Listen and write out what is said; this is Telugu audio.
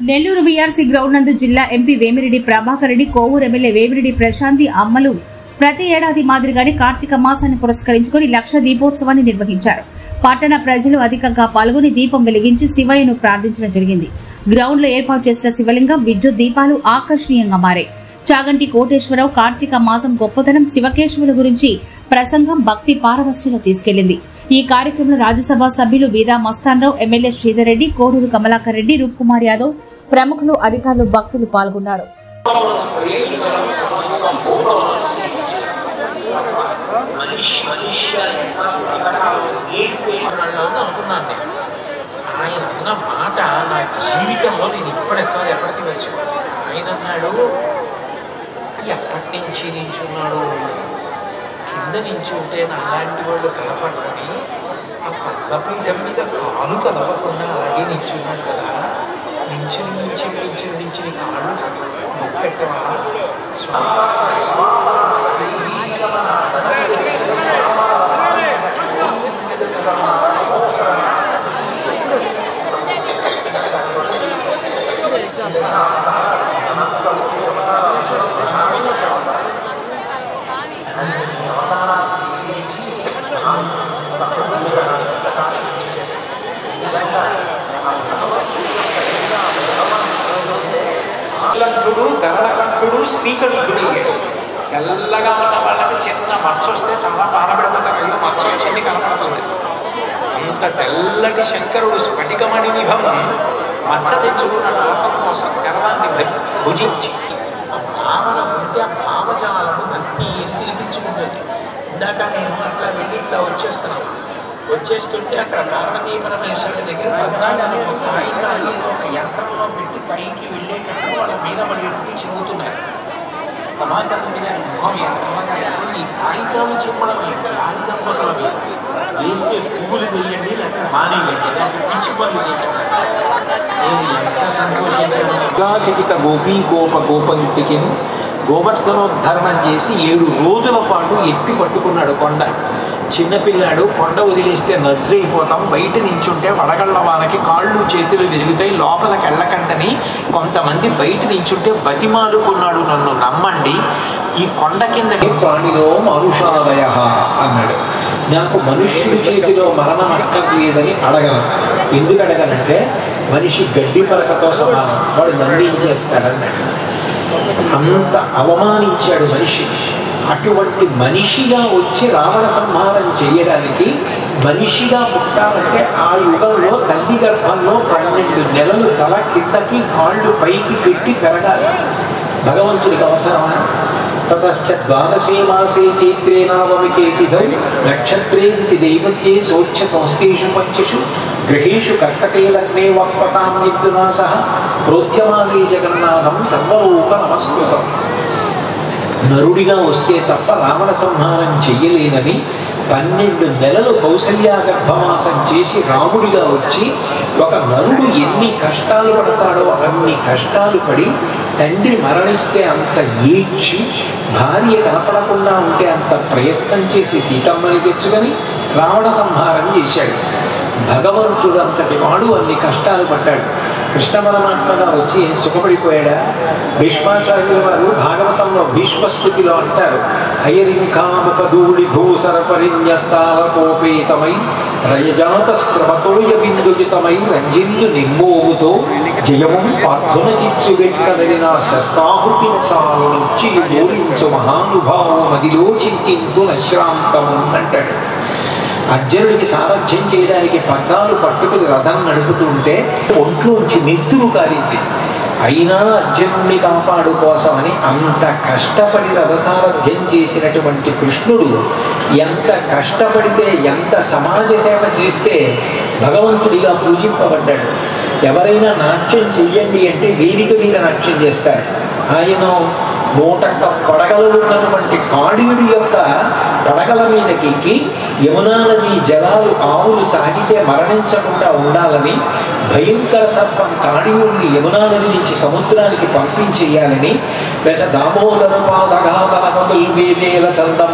నెల్లూరు వీఆర్సీ గ్రౌండ్ నందు జిల్లా ఎంపీ వేమిరెడ్డి ప్రభాకర్ రెడ్డి, కోవూరు ఎమ్మెల్యే వేమిరెడ్డి ప్రశాంతి అమ్మలు ప్రతి ఏడాది మాదిరిగానే కార్తీక మాసాన్ని పురస్కరించుకుని లక్ష దీపోత్సవాన్ని నిర్వహించారు. పట్టణ ప్రజలు అధికంగా పాల్గొని దీపం వెలిగించి శివయ్యను ప్రార్థించడం జరిగింది. గ్రౌండ్ లో ఏర్పాటు చేసిన శివలింగం, విద్యుత్ దీపాలు ఆకర్షణీయంగా మారాయి. చాగంటి కోటేశ్వరరావు కార్తీక మాసం గొప్పతనం, శివకేశవుల గురించి ప్రసంగం భక్తి పారవశ్యంలో తీసుకెళ్లింది. ఈ కార్యక్రమంలో రాజ్యసభ సభ్యులు వీదా మస్తాన్రావు, ఎమ్మెల్యే శ్రీధర్ రెడ్డి, కోడూరు కమలాకర్ రెడ్డి, రూప్కుమార్ యాదవ్, ప్రముఖులు, అధికారులు, భక్తులు పాల్గొన్నారు. ఆయన అన్న మాట నా జీవితంలో నేను ఎప్పటికీ మర్చిపోయాను. ఆయన అన్నాడు, ఎప్పటి నుంచి నించున్నాడు, కింద నుంచి ఉంటే నాలాంటి వాళ్ళు కలపడని ఆ పల్లపీఠం మీద కాలు కలపకుండా అలాగే నించున్నాడు కదా, నించి కాళ్ళు పెట్టవా కంఠుడు, గరళకంఠుడు, శ్రీకంఠుడు. తెల్లగా ఉన్న వాళ్ళకి చిన్న మచ్చ వస్తే చాలా బాధపడిపోతారు. అయ్యో మచ్చ వచ్చింది కనపడుతుంది. అంత తెల్లటి శంకరుడు స్ఫటికమణి నిభం మచ్చ తెచ్చుకున్నాడు లోకం కోసం, గర్వాన్ని భుజించి. భావన ఉంటే ఆ భావజాలను అన్ని తినిపించుకుంటుంది. ఇందాక నేను అట్లా వెళ్ళి ఇట్లా వచ్చేస్తుంటే అక్కడ పార్వతీ పరమేశ్వరుడి దగ్గర పద్నాలుగు కాగితాలు ఒక యంత్రంలో పెట్టి పైకి వెళ్ళేటప్పుడు వాళ్ళ మీద పడేటప్పుడు చిరుగుతున్నారు. ప్రభాకరుడి గారి మొహం ఎంతగా ఈ కాగితాలు చెప్పడం కాగితంలో వేస్తే పువ్వులు వేయండి, లేకపోతే మానేయండి, పిచ్చి పనులు చేయండి. నేను ఎంత సంతోషించాను. చికిత గోపీ గోపంతికి గోవర్ధనోద్ధరణం చేసి 7 రోజుల పాటు ఎత్తి పట్టుకున్నాడు కొండ. చిన్నపిల్లాడు, కొండ వదిలేస్తే నజ్జైపోతాం, బయట నించుంటే వడగళ్ల వానకి కాళ్ళు చేతులు విరుగుతాయి, లోపలికి వెళ్ళకంటని కొంతమంది బయట నించుంటే బతిమాలుకున్నాడు, నన్ను నమ్మండి, ఈ కొండ కిందకి ప్రాణిలో మనుషాదయ అన్నాడు. నాకు మనుష్యుడి చేతిలో మరణం అక్కర్లేదని అడగను. ఎందుకు అడగనంటే మనిషి గడ్డి పరకతో సమానం, వాడు నందించేస్తాడన్నాడు. అంత అవమానించాడు మనిషి. అటువంటి మనిషిగా వచ్చి రావణ సంహారం చేయడానికి, మనిషిగా పుట్టాలంటే ఆ యుగంలో తల్లి గర్భంలో 12 నెలలు తల కిందకి కాళ్ళు పైకి పెట్టి పెరగాలి. భగవంతుడికి అవసరమా? తతశ్చ ద్వాదశే మాసే చైత్రే నవమికే తిథౌ నక్షత్రేదితి దైవత్యే సోచ్ఛ సంస్థేషు పంచషు గ్రహేషు కర్కటే లగ్నే వక్పతాం నిద్దునాసః ప్రోద్యమానే జగన్నాథం సర్వలోక నమస్కృతం. నరుడిగా వస్తే తప్ప రావణ సంహారం చెయ్యలేనని 12 నెలలు కౌసల్యా గర్భవాసం చేసి రాముడిగా వచ్చి, ఒక నరుడు ఎన్ని కష్టాలు పడతాడో అన్ని కష్టాలు పడి, తండ్రి మరణిస్తే అంత ఏడ్చి, భార్య కనపడకుండా ఉంటే అంత ప్రయత్నం చేసి సీతమ్మని తెచ్చుకొని రావణ సంహారం చేశాడు. భగవంతుడు అంతటి వాడు అన్ని కష్టాలు పడ్డాడు. కృష్ణ పరమాత్మగా వచ్చి సుఖపడిపోయాడా? భీష్మాచార్యుల వారు భాగవతంలో భీష్మస్థుతిలో అంటారు, హయరింకాముఖ ధూళి భూసర పరిన్యస్తారకోపేతమై రయజాత శ్రమతోయ బిందుజితమై రంజిల్లు నిమ్మోముతో జయము పార్థునకిచ్చు వెట్కదలిన శస్తాహుతి సానుచి ఓరించు మహానుభావం మదిలో చింతింతు నశ్రాంతము అంటాడు. అర్జునుడికి సారథ్యం చేయడానికి పట్టాలు పట్టుకుని రథం నడుపుతూ ఉంటే ఒంట్లోంచి నెత్తురు కారింది. అయినా అర్జునుడిని కాపాడు కోసమని అంత కష్టపడి రథసారథ్యం చేసినటువంటి కృష్ణుడు ఎంత కష్టపడితే, ఎంత సమాజ సేవ చేస్తే భగవంతుడిగా పూజింపబడ్డాడు. ఎవరైనా నాట్యం చెయ్యండి అంటే వేదిక మీద నాట్యం చేస్తారు. ఆయన 101 పడగలు ఉన్నటువంటి కాళీయుడి యొక్క పడగల మీదకి ఎక్కి యమునా నది జలాలు ఆవులు తాగితే మరణించకుండా ఉండాలని, భయంకర సర్పం కాళీయుడిని యమునా నది నుంచి సముద్రానికి పంపించేయాలని, దశ దామోదర పాదఘాతల చందం